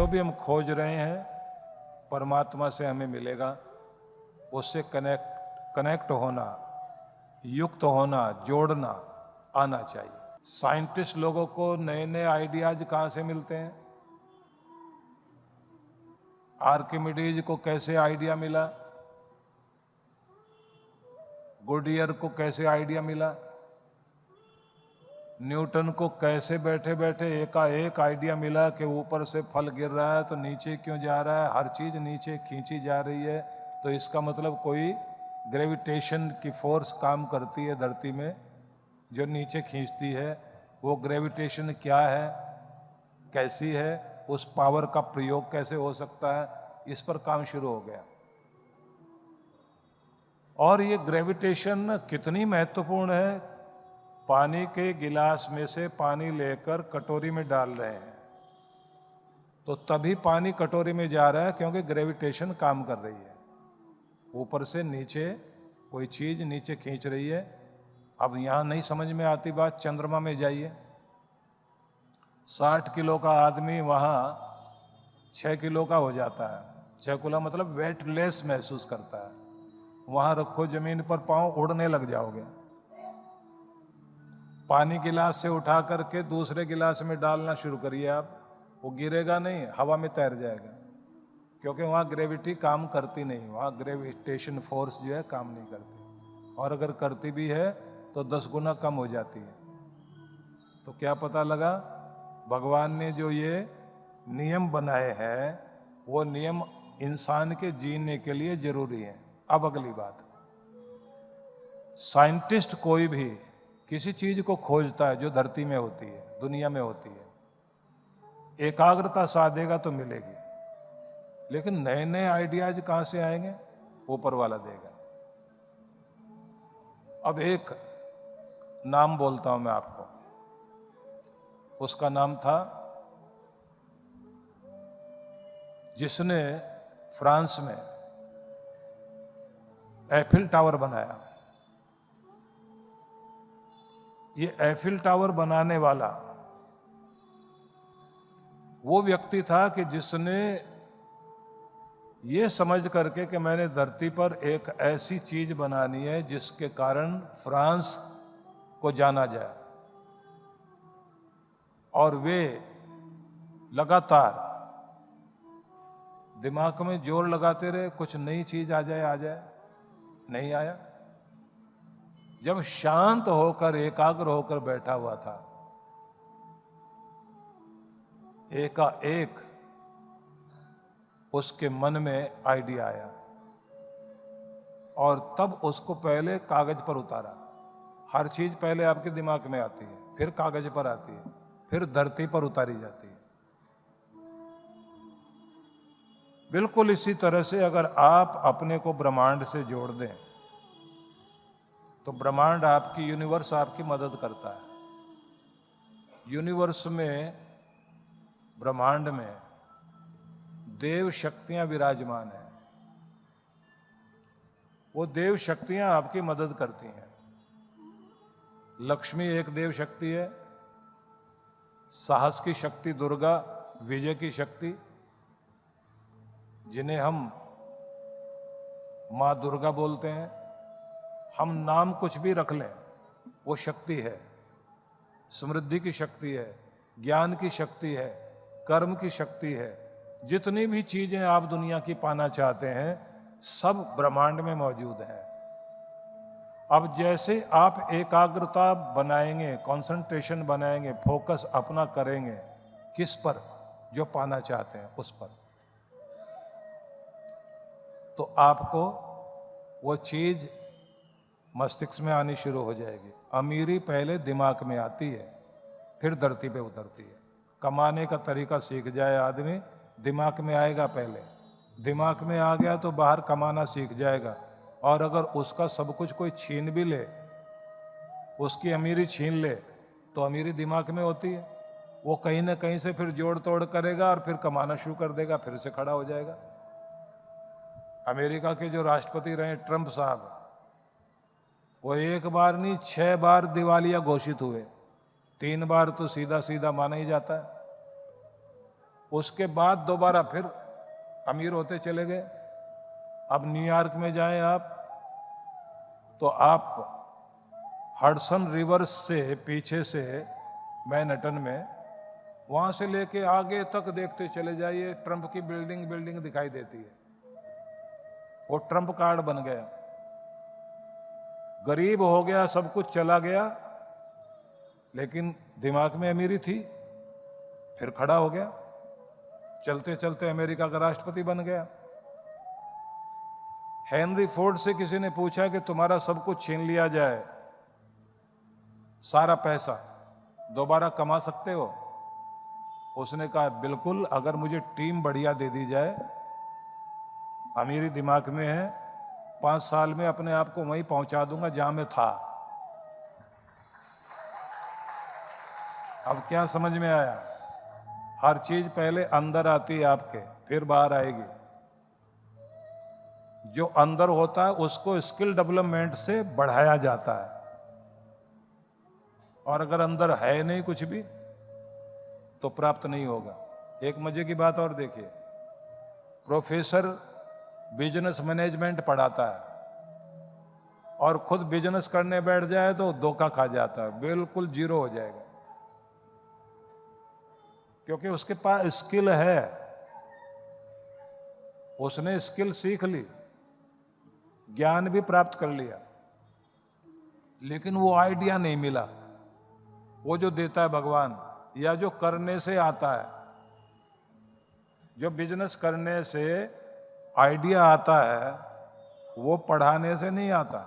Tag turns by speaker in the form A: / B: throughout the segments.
A: जो भी हम खोज रहे हैं परमात्मा से हमें मिलेगा। उससे कनेक्ट होना, युक्त होना, जोड़ना आना चाहिए। साइंटिस्ट लोगों को नए नए आइडियाज कहाँ से मिलते हैं? आर्किमिडीज को कैसे आइडिया मिला? गुडियर को कैसे आइडिया मिला? न्यूटन को कैसे बैठे बैठे एकाएक आइडिया मिला कि ऊपर से फल गिर रहा है तो नीचे क्यों जा रहा है, हर चीज नीचे खींची जा रही है, तो इसका मतलब कोई ग्रेविटेशन की फोर्स काम करती है धरती में जो नीचे खींचती है। वो ग्रेविटेशन क्या है, कैसी है, उस पावर का प्रयोग कैसे हो सकता है, इस पर काम शुरू हो गया। और ये ग्रेविटेशन कितनी महत्वपूर्ण है, पानी के गिलास में से पानी लेकर कटोरी में डाल रहे हैं तो तभी पानी कटोरी में जा रहा है क्योंकि ग्रेविटेशन काम कर रही है। ऊपर से नीचे कोई चीज नीचे खींच रही है। अब यहां नहीं समझ में आती बात, चंद्रमा में जाइए, 60 किलो का आदमी वहां 6 किलो का हो जाता है। 6 किलो मतलब वेटलेस महसूस करता है। वहां रखो जमीन पर पांव, उड़ने लग जाओगे। पानी गिलास से उठा करके दूसरे गिलास में डालना शुरू करिए आप, वो गिरेगा नहीं, हवा में तैर जाएगा, क्योंकि वहाँ ग्रेविटी काम करती नहीं, वहाँ ग्रेविटेशन फोर्स जो है काम नहीं करती, और अगर करती भी है तो 10 गुना कम हो जाती है। तो क्या पता लगा, भगवान ने जो ये नियम बनाए हैं वो नियम इंसान के जीने के लिए जरूरी है। अब अगली बात, साइंटिस्ट कोई भी किसी चीज को खोजता है जो धरती में होती है, दुनिया में होती है, एकाग्रता साधेगा तो मिलेगी, लेकिन नए नए आइडियाज कहां से आएंगे? ऊपर वाला देगा। अब एक नाम बोलता हूं मैं आपको, उसका नाम था जिसने फ्रांस में एफिल टावर बनाया। ये एफिल टावर बनाने वाला वो व्यक्ति था कि जिसने ये समझ करके कि मैंने धरती पर एक ऐसी चीज बनानी है जिसके कारण फ्रांस को जाना जाए, और वे लगातार दिमाग में जोर लगाते रहे कुछ नई चीज आ जाए, नहीं आया। जब शांत होकर एकाग्र होकर बैठा हुआ था, एकाएक उसके मन में आइडिया आया, और तब उसको पहले कागज पर उतारा। हर चीज पहले आपके दिमाग में आती है, फिर कागज पर आती है, फिर धरती पर उतारी जाती है। बिल्कुल इसी तरह से अगर आप अपने को ब्रह्मांड से जोड़ दें तो ब्रह्मांड आपकी, यूनिवर्स आपकी मदद करता है। यूनिवर्स में, ब्रह्मांड में देव शक्तियां विराजमान हैं। वो देव शक्तियां आपकी मदद करती हैं। लक्ष्मी एक देव शक्ति है, साहस की शक्ति दुर्गा, विजय की शक्ति, जिन्हें हम मां दुर्गा बोलते हैं। हम नाम कुछ भी रख लें, वो शक्ति है। समृद्धि की शक्ति है, ज्ञान की शक्ति है, कर्म की शक्ति है। जितनी भी चीजें आप दुनिया की पाना चाहते हैं सब ब्रह्मांड में मौजूद है। अब जैसे आप एकाग्रता बनाएंगे, कंसंट्रेशन बनाएंगे, फोकस अपना करेंगे किस पर, जो पाना चाहते हैं उस पर, तो आपको वो चीज मस्तिष्क में आनी शुरू हो जाएगी। अमीरी पहले दिमाग में आती है, फिर धरती पे उतरती है। कमाने का तरीका सीख जाए आदमी, दिमाग में आएगा पहले, दिमाग में आ गया तो बाहर कमाना सीख जाएगा। और अगर उसका सब कुछ कोई छीन भी ले, उसकी अमीरी छीन ले, तो अमीरी दिमाग में होती है। वो कहीं ना कहीं से फिर जोड़ तोड़ करेगा और फिर कमाना शुरू कर देगा, फिर से खड़ा हो जाएगा। अमेरिका के जो राष्ट्रपति रहे ट्रंप साहब, वो एक बार नहीं 6 बार दिवालिया घोषित हुए। 3 बार तो सीधा सीधा माना ही जाता है। उसके बाद दोबारा फिर अमीर होते चले गए। अब न्यूयॉर्क में जाएं आप, तो आप हडसन रिवर से पीछे से मैनहट्टन में, वहां से लेके आगे तक देखते चले जाइए, ट्रंप की बिल्डिंग दिखाई देती है। वो ट्रंप कार्ड बन गया। गरीब हो गया, सब कुछ चला गया, लेकिन दिमाग में अमीरी थी, फिर खड़ा हो गया, चलते चलते अमेरिका का राष्ट्रपति बन गया। हेनरी फोर्ड से किसी ने पूछा कि तुम्हारा सब कुछ छीन लिया जाए, सारा पैसा, दोबारा कमा सकते हो? उसने कहा बिल्कुल, अगर मुझे टीम बढ़िया दे दी जाए, अमीरी दिमाग में है, 5 साल में अपने आप को वहीं पहुंचा दूंगा जहां मैं था। अब क्या समझ में आया? हर चीज पहले अंदर आती है आपके, फिर बाहर आएगी। जो अंदर होता है उसको स्किल डेवलपमेंट से बढ़ाया जाता है, और अगर अंदर है नहीं कुछ भी तो प्राप्त नहीं होगा। एक मजे की बात और देखिए, प्रोफेसर बिजनेस मैनेजमेंट पढ़ाता है और खुद बिजनेस करने बैठ जाए तो धोखा खा जाता है, बिल्कुल जीरो हो जाएगा, क्योंकि उसके पास स्किल है, उसने स्किल सीख ली, ज्ञान भी प्राप्त कर लिया, लेकिन वो आइडिया नहीं मिला। वो जो देता है भगवान, या जो करने से आता है, जो बिजनेस करने से आइडिया आता है, वो पढ़ाने से नहीं आता।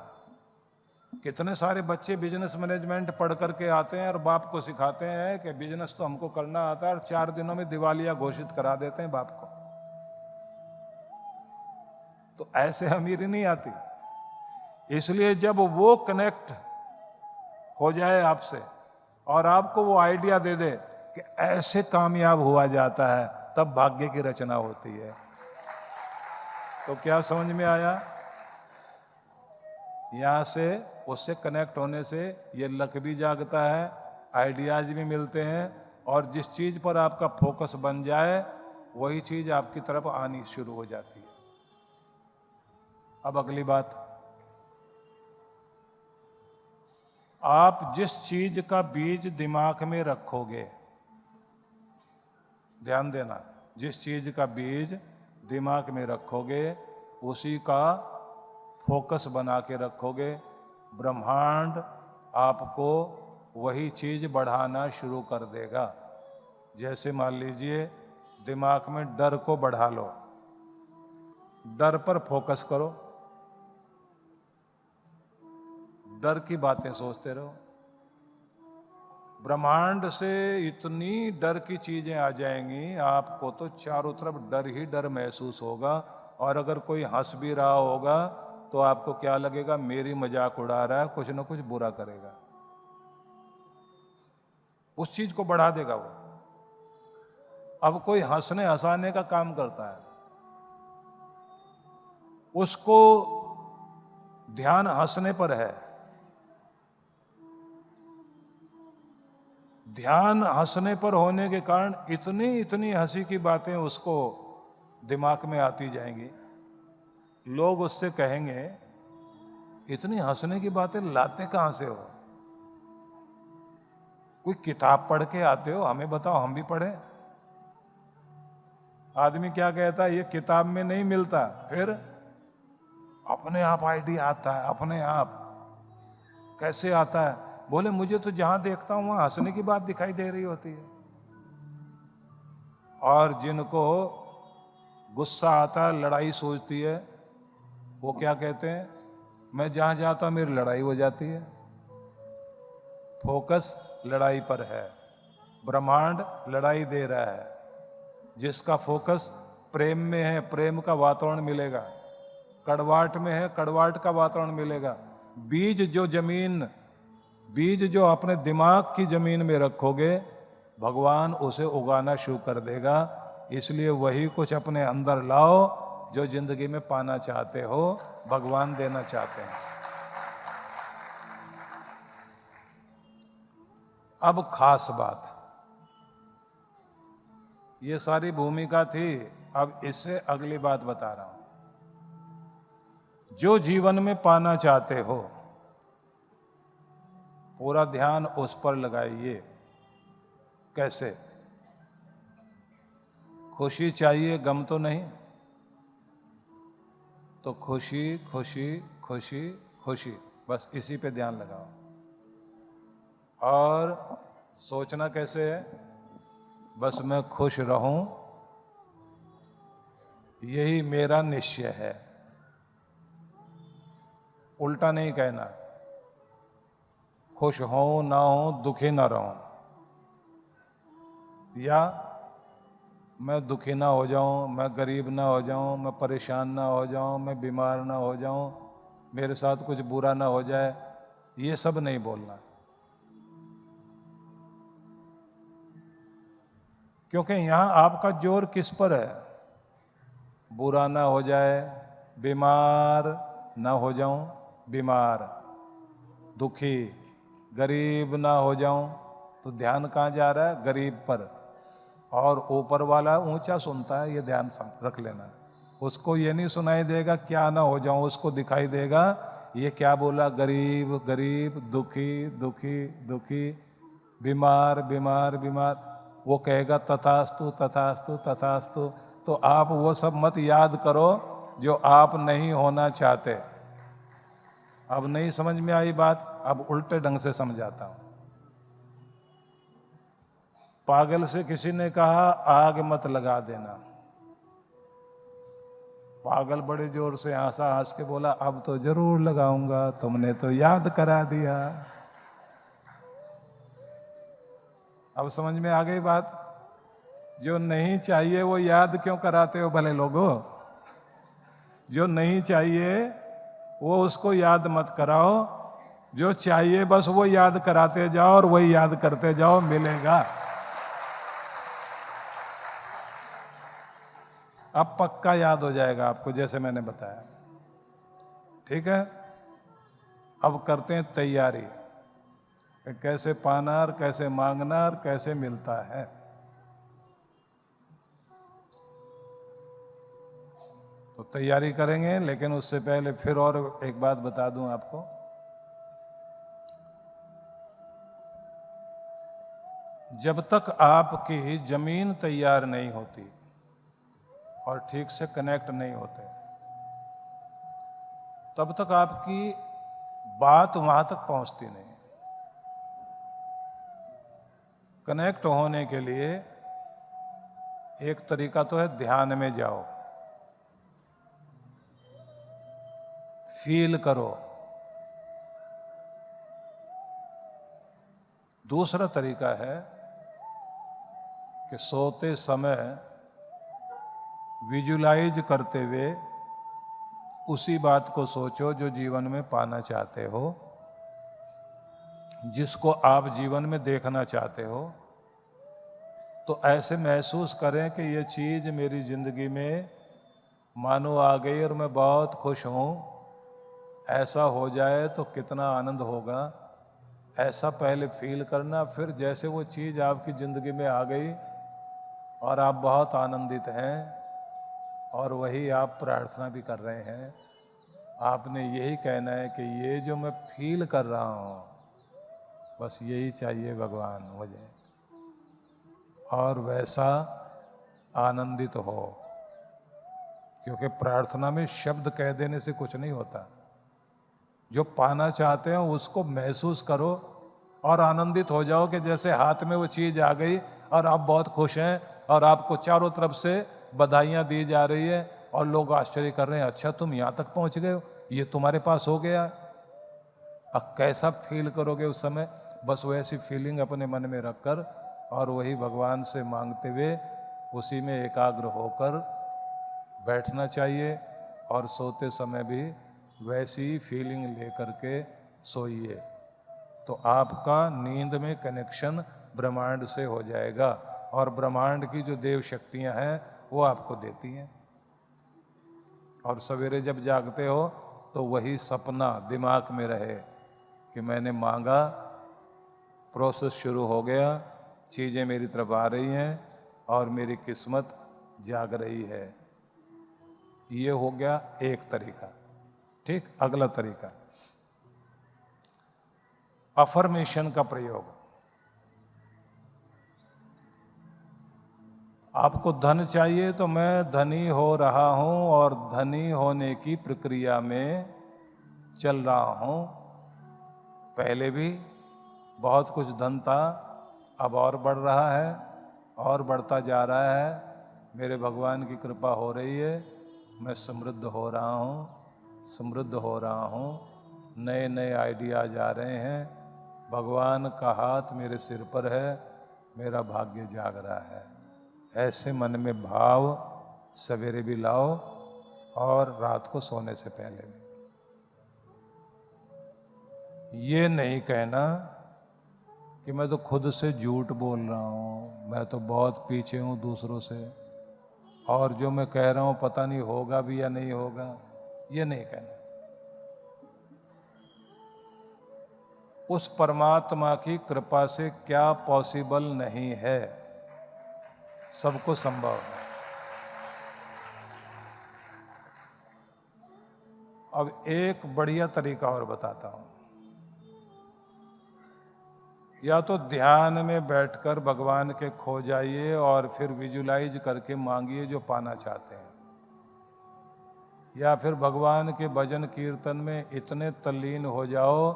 A: कितने सारे बच्चे बिजनेस मैनेजमेंट पढ़ करके आते हैं और बाप को सिखाते हैं कि बिजनेस तो हमको करना आता है, और 4 दिनों में दिवालिया घोषित करा देते हैं बाप को। तो ऐसे अमीरी नहीं आती। इसलिए जब वो कनेक्ट हो जाए आपसे और आपको वो आइडिया दे दे कि ऐसे कामयाब हुआ जाता है, तब भाग्य की रचना होती है। तो क्या समझ में आया? यहां से उससे कनेक्ट होने से ये लक भी जागता है, आइडियाज भी मिलते हैं, और जिस चीज पर आपका फोकस बन जाए वही चीज आपकी तरफ आनी शुरू हो जाती है। अब अगली बात, आप जिस चीज का बीज दिमाग में रखोगे, ध्यान देना, जिस चीज का बीज दिमाग में रखोगे उसी का फोकस बना के रखोगे, ब्रह्मांड आपको वही चीज बढ़ाना शुरू कर देगा। जैसे मान लीजिए दिमाग में डर को बढ़ा लो, डर पर फोकस करो, डर की बातें सोचते रहो, ब्रह्मांड से इतनी डर की चीजें आ जाएंगी, आपको तो चारों तरफ डर ही डर महसूस होगा। और अगर कोई हंस भी रहा होगा तो आपको क्या लगेगा, मेरी मजाक उड़ा रहा है, कुछ ना कुछ बुरा करेगा। उस चीज को बढ़ा देगा वो। अब कोई हंसने हंसाने का काम करता है, उसको ध्यान हंसने पर है, ध्यान हंसने पर होने के कारण इतनी इतनी हंसी की बातें उसको दिमाग में आती जाएंगी। लोग उससे कहेंगे इतनी हंसने की बातें लाते कहां से हो? कोई किताब पढ़ के आते हो? हमें बताओ, हम भी पढ़े। आदमी क्या कहता है, ये किताब में नहीं मिलता, फिर अपने आप आइडिया आता है। अपने आप कैसे आता है? बोले मुझे तो जहां देखता हूं वहां हंसने की बात दिखाई दे रही होती है। और जिनको गुस्सा आता है, लड़ाई सोचती है, वो क्या कहते हैं, मैं जहां जाता हूं मेरी लड़ाई हो जाती है। फोकस लड़ाई पर है, ब्रह्मांड लड़ाई दे रहा है। जिसका फोकस प्रेम में है, प्रेम का वातावरण मिलेगा, कड़वाहट में है, कड़वाहट का वातावरण मिलेगा। बीज जो अपने दिमाग की जमीन में रखोगे, भगवान उसे उगाना शुरू कर देगा। इसलिए वही कुछ अपने अंदर लाओ जो जिंदगी में पाना चाहते हो, भगवान देना चाहते हैं। अब खास बात, ये सारी भूमिका थी। अब इससे अगली बात बता रहा हूं। जो जीवन में पाना चाहते हो, पूरा ध्यान उस पर लगाइए। कैसे? खुशी चाहिए, गम तो नहीं। तो खुशी खुशी खुशी खुशी, बस इसी पे ध्यान लगाओ। और सोचना कैसे है? बस मैं खुश रहूं, यही मेरा निश्चय है। उल्टा नहीं कहना, खुश हो ना हो, दुखी ना रहूं, या मैं दुखी ना हो जाऊं, मैं गरीब ना हो जाऊं, मैं परेशान ना हो जाऊं, मैं बीमार ना हो जाऊं, मेरे साथ कुछ बुरा ना हो जाए, ये सब नहीं बोलना। क्योंकि यहां आपका जोर किस पर है? बुरा ना हो जाए, बीमार ना हो जाऊं, बीमार, दुखी, गरीब ना हो जाऊं, तो ध्यान कहाँ जा रहा है? गरीब पर। और ऊपर वाला ऊंचा सुनता है, ये ध्यान रख लेना। उसको ये नहीं सुनाई देगा क्या ना हो जाऊं, उसको दिखाई देगा ये क्या बोला, गरीब गरीब, दुखी दुखी दुखी, बीमार बीमार बीमार। वो कहेगा तथास्तु तथास्तु तथास्तु। तो आप वो सब मत याद करो जो आप नहीं होना चाहते। अब नहीं समझ में आई बात? अब उल्टे ढंग से समझाता हूं। पागल से किसी ने कहा आग मत लगा देना। पागल बड़े जोर से हंसा, हंस के बोला अब तो जरूर लगाऊंगा, तुमने तो याद करा दिया। अब समझ में आ गई बात? जो नहीं चाहिए वो याद क्यों कराते हो भले लोगों? जो नहीं चाहिए वो उसको याद मत कराओ, जो चाहिए बस वो याद कराते जाओ और वही याद करते जाओ, मिलेगा। अब पक्का याद हो जाएगा आपको, जैसे मैंने बताया। ठीक है? अब करते हैं तैयारी, कैसे पाना और कैसे मांगना और कैसे मिलता है। तो तैयारी करेंगे, लेकिन उससे पहले फिर और एक बात बता दूं आपको। जब तक आपकी जमीन तैयार नहीं होती और ठीक से कनेक्ट नहीं होते, तब तक आपकी बात वहां तक पहुंचती नहीं। कनेक्ट होने के लिए एक तरीका तो है ध्यान में जाओ, फील करो। दूसरा तरीका है कि सोते समय विजुलाइज करते हुए उसी बात को सोचो जो जीवन में पाना चाहते हो, जिसको आप जीवन में देखना चाहते हो। तो ऐसे महसूस करें कि ये चीज मेरी जिंदगी में मानो आ गई और मैं बहुत खुश हूं। ऐसा हो जाए तो कितना आनंद होगा, ऐसा पहले फील करना। फिर जैसे वो चीज आपकी जिंदगी में आ गई और आप बहुत आनंदित हैं और वही आप प्रार्थना भी कर रहे हैं, आपने यही कहना है कि ये जो मैं फील कर रहा हूं, बस यही चाहिए भगवान मुझे, और वैसा आनंदित हो। क्योंकि प्रार्थना में शब्द कह देने से कुछ नहीं होता। जो पाना चाहते हो उसको महसूस करो और आनंदित हो जाओ कि जैसे हाथ में वो चीज आ गई और आप बहुत खुश हैं और आपको चारों तरफ से बधाइयां दी जा रही है और लोग आश्चर्य कर रहे हैं, अच्छा तुम यहां तक पहुंच गए हो, ये तुम्हारे पास हो गया। अब कैसा फील करोगे उस समय? बस वैसी फीलिंग अपने मन में रखकर और वही भगवान से मांगते हुए उसी में एकाग्र होकर बैठना चाहिए। और सोते समय भी वैसी फीलिंग लेकर के सोइए, तो आपका नींद में कनेक्शन ब्रह्मांड से हो जाएगा और ब्रह्मांड की जो देव शक्तियां हैं वो आपको देती हैं। और सवेरे जब जागते हो तो वही सपना दिमाग में रहे कि मैंने मांगा, प्रोसेस शुरू हो गया, चीज़ें मेरी तरफ आ रही हैं, और मेरी किस्मत जाग रही है। ये हो गया एक तरीका। ठीक, अगला तरीका अफर्मेशन का प्रयोग। आपको धन चाहिए तो मैं धनी हो रहा हूं और धनी होने की प्रक्रिया में चल रहा हूं। पहले भी बहुत कुछ धन था, अब और बढ़ रहा है और बढ़ता जा रहा है। मेरे भगवान की कृपा हो रही है, मैं समृद्ध हो रहा हूँ, समृद्ध हो रहा हूँ। नए नए आइडियाज आ रहे हैं। भगवान का हाथ मेरे सिर पर है, मेरा भाग्य जाग रहा है। ऐसे मन में भाव सवेरे भी लाओ और रात को सोने से पहले भी। ये नहीं कहना कि मैं तो खुद से झूठ बोल रहा हूँ, मैं तो बहुत पीछे हूँ दूसरों से, और जो मैं कह रहा हूँ पता नहीं होगा भी या नहीं होगा। ये नहीं कहना। उस परमात्मा की कृपा से क्या पॉसिबल नहीं है, सबको संभव है। अब एक बढ़िया तरीका और बताता हूं। या तो ध्यान में बैठकर भगवान के खो जाइए और फिर विजुलाइज करके मांगिए जो पाना चाहते हैं, या फिर भगवान के भजन कीर्तन में इतने तल्लीन हो जाओ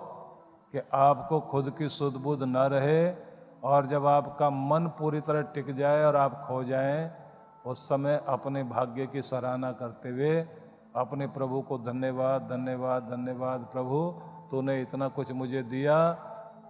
A: कि आपको खुद की सुध बुध न रहे, और जब आपका मन पूरी तरह टिक जाए और आप खो जाएं, उस समय अपने भाग्य की सराहना करते हुए अपने प्रभु को धन्यवाद धन्यवाद धन्यवाद प्रभु, तूने इतना कुछ मुझे दिया,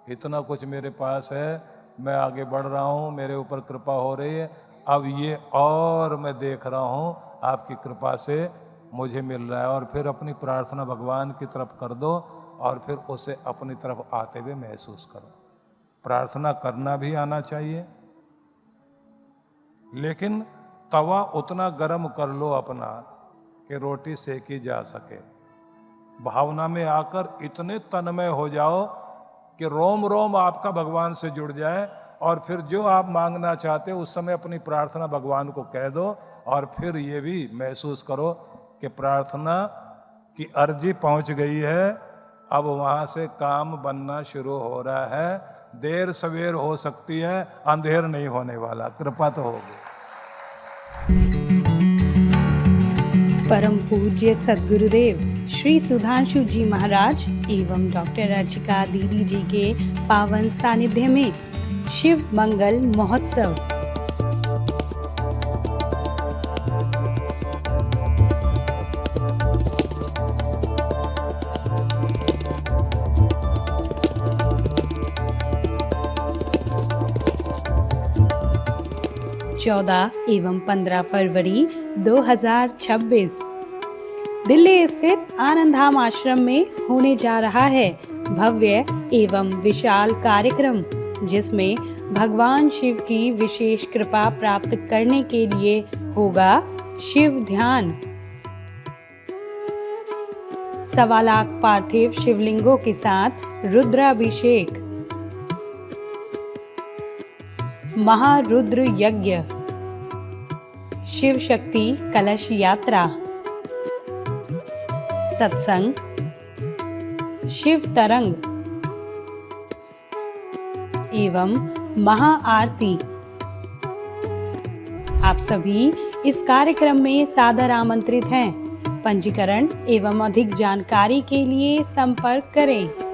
A: इतना कुछ मेरे पास है, मैं आगे बढ़ रहा हूँ, मेरे ऊपर कृपा हो रही है, अब ये और मैं देख रहा हूँ आपकी कृपा से मुझे मिल रहा है। और फिर अपनी प्रार्थना भगवान की तरफ कर दो और फिर उसे अपनी तरफ आते हुए महसूस करो। प्रार्थना करना भी आना चाहिए, लेकिन तवा उतना गर्म कर लो अपना कि रोटी सेकी जा सके। भावना में आकर इतने तन्मय हो जाओ कि रोम रोम आपका भगवान से जुड़ जाए, और फिर जो आप मांगना चाहते हो उस समय अपनी प्रार्थना भगवान को कह दो, और फिर ये भी महसूस करो कि प्रार्थना की अर्जी पहुंच गई है, अब वहां से काम बनना शुरू हो रहा है। देर सवेर हो सकती है, अंधेर नहीं होने वाला, कृपा तो होगी।
B: परम पूज्य सद्गुरुदेव श्री सुधांशु जी महाराज एवं डॉक्टर अर्चिका दीदी जी के पावन सानिध्य में शिव मंगल महोत्सव। चौदह एवं 15 फरवरी 2026 दिल्ली स्थित आनंदधाम आश्रम में होने जा रहा है भव्य एवं विशाल कार्यक्रम, जिसमें भगवान शिव की विशेष कृपा प्राप्त करने के लिए होगा शिव ध्यान। 1.25 लाख पार्थिव शिवलिंगों के साथ रुद्राभिषेक, महारुद्र यज्ञ, शिव शक्ति कलश यात्रा, सत्संग, शिव तरंग एवं महाआरती। आप सभी इस कार्यक्रम में सादर आमंत्रित हैं। पंजीकरण एवं अधिक जानकारी के लिए संपर्क करें।